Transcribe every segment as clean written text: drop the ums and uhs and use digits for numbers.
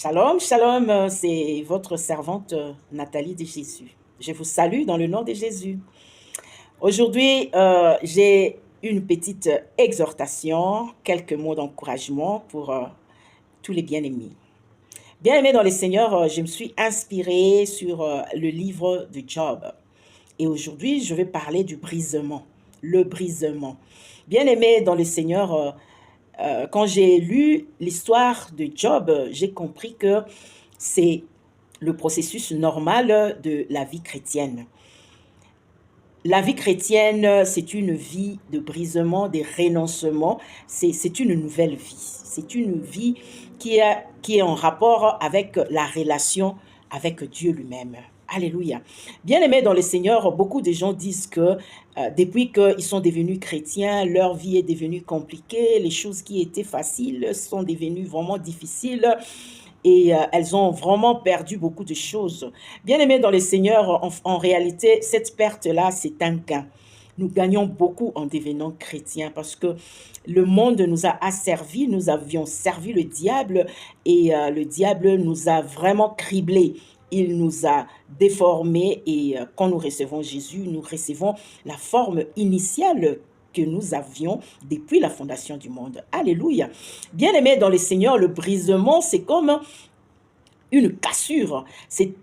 Shalom, shalom, c'est votre servante Nathalie de Jésus. Je vous salue dans le nom de Jésus. Aujourd'hui, j'ai une petite exhortation, quelques mots d'encouragement pour tous les bien-aimés. Bien-aimés dans le Seigneur, je me suis inspirée sur le livre de Job. Et aujourd'hui, je vais parler du brisement, le brisement. Bien-aimés dans le Seigneur, quand j'ai lu l'histoire de Job, j'ai compris que c'est le processus normal de la vie chrétienne. La vie chrétienne, c'est une vie de brisement, de renoncement, c'est une nouvelle vie. C'est une vie qui est en rapport avec la relation avec Dieu lui-même. Alléluia. Bien-aimés dans le Seigneur, beaucoup de gens disent que depuis qu'ils sont devenus chrétiens, leur vie est devenue compliquée, les choses qui étaient faciles sont devenues vraiment difficiles et elles ont vraiment perdu beaucoup de choses. Bien-aimés dans le Seigneur, en réalité, cette perte-là, c'est un gain. Nous gagnons beaucoup en devenant chrétiens parce que le monde nous a asservis, nous avions servi le diable et le diable nous a vraiment criblés. Il nous a déformés et quand nous recevons Jésus, nous recevons la forme initiale que nous avions depuis la fondation du monde. Alléluia. Bien-aimés dans le Seigneur, le brisement, c'est comme une cassure. C'est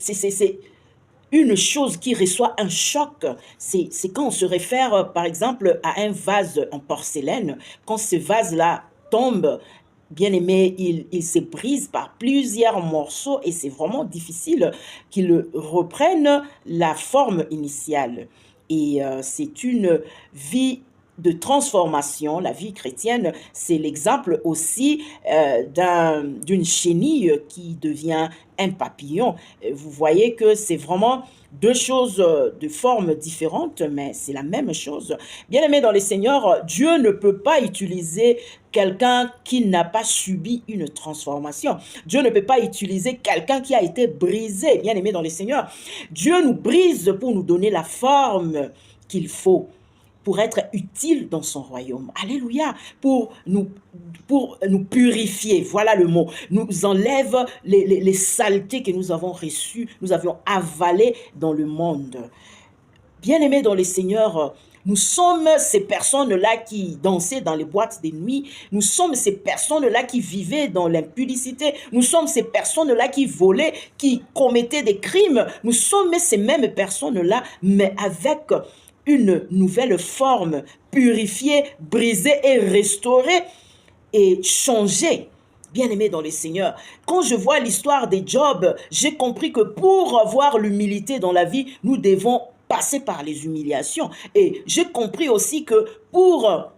une chose qui reçoit un choc. C'est quand on se réfère, par exemple, à un vase en porcelaine. Quand ce vase-là tombe, bien aimé, il se brise par plusieurs morceaux et c'est vraiment difficile qu'il reprenne la forme initiale. Et c'est une vie de transformation. La vie chrétienne, c'est l'exemple aussi d'une chenille qui devient un papillon. Vous voyez que c'est vraiment deux choses de formes différentes, mais c'est la même chose. Bien-aimé dans le Seigneur, Dieu ne peut pas utiliser quelqu'un qui n'a pas subi une transformation. Dieu ne peut pas utiliser quelqu'un qui a été brisé. Bien-aimé dans le Seigneur, Dieu nous brise pour nous donner la forme qu'il faut pour être utile dans son royaume. Alléluia. Pour nous purifier, voilà le mot. Nous enlève les saletés que nous avons reçues, nous avions avalées dans le monde. Bien-aimés dans le Seigneur, nous sommes ces personnes-là qui dansaient dans les boîtes de nuit. Nous sommes ces personnes-là qui vivaient dans l'impudicité. Nous sommes ces personnes-là qui volaient, qui commettaient des crimes. Nous sommes ces mêmes personnes-là, mais avec une nouvelle forme, purifiée, brisée et restaurée et changée. Bien-aimé dans le Seigneur, quand je vois l'histoire de Job, j'ai compris que pour avoir l'humilité dans la vie, nous devons passer par les humiliations. Et j'ai compris aussi que pour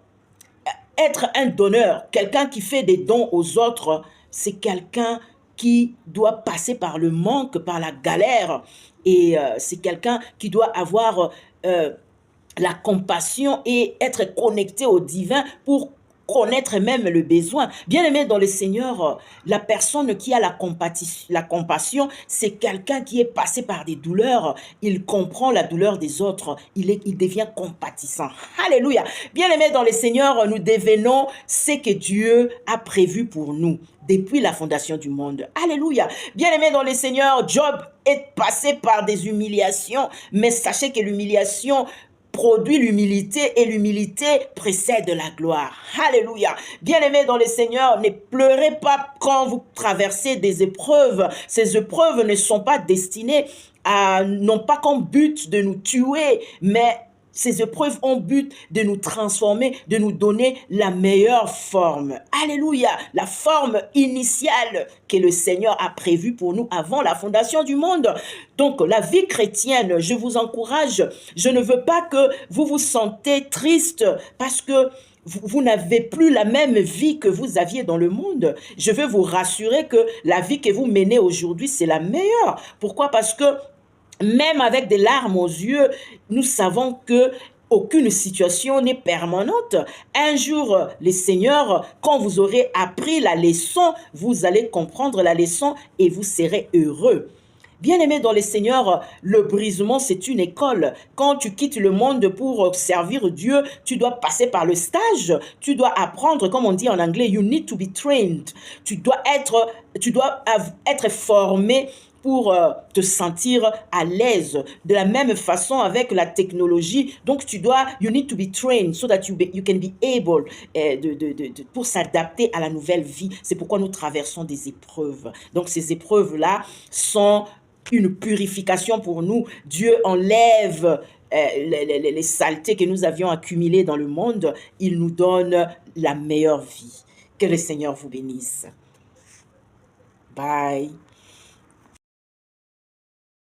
être un donneur, quelqu'un qui fait des dons aux autres, c'est quelqu'un qui doit passer par le manque, par la galère. Et c'est quelqu'un qui doit avoir la compassion et être connecté au divin pour connaître même le besoin. Bien-aimé dans le Seigneur, la personne qui a la compassion, c'est quelqu'un qui est passé par des douleurs. Il comprend la douleur des autres. Il devient compatissant. Alléluia. Bien-aimé dans le Seigneur, nous devenons ce que Dieu a prévu pour nous depuis la fondation du monde. Alléluia. Bien-aimé dans le Seigneur, Job est passé par des humiliations, mais sachez que l'humiliation produit l'humilité et l'humilité précède la gloire. Alléluia. Bien-aimés dans le Seigneur, ne pleurez pas quand vous traversez des épreuves. Ces épreuves ne sont pas destinées n'ont pas comme but de nous tuer, mais ces épreuves ont but de nous transformer, de nous donner la meilleure forme. Alléluia, la forme initiale que le Seigneur a prévue pour nous avant la fondation du monde. Donc, la vie chrétienne, je vous encourage, je ne veux pas que vous vous sentez triste parce que vous n'avez plus la même vie que vous aviez dans le monde. Je veux vous rassurer que la vie que vous menez aujourd'hui, c'est la meilleure. Pourquoi? Parce que même avec des larmes aux yeux, nous savons que aucune situation n'est permanente. Un jour, le Seigneur, quand vous aurez appris la leçon, vous allez comprendre la leçon et vous serez heureux. Bien-aimé dans le Seigneur, le brisement, c'est une école. Quand tu quittes le monde pour servir Dieu, tu dois passer par le stage. Tu dois apprendre, comme on dit en anglais, you need to be trained. Tu dois être formé pour te sentir à l'aise. De la même façon avec la technologie, donc you need to be trained so that you can be able pour s'adapter à la nouvelle vie. C'est pourquoi nous traversons des épreuves. Donc ces épreuves-là sont une purification pour nous. Dieu enlève les saletés que nous avions accumulées dans le monde. Il nous donne la meilleure vie. Que le Seigneur vous bénisse. Bye.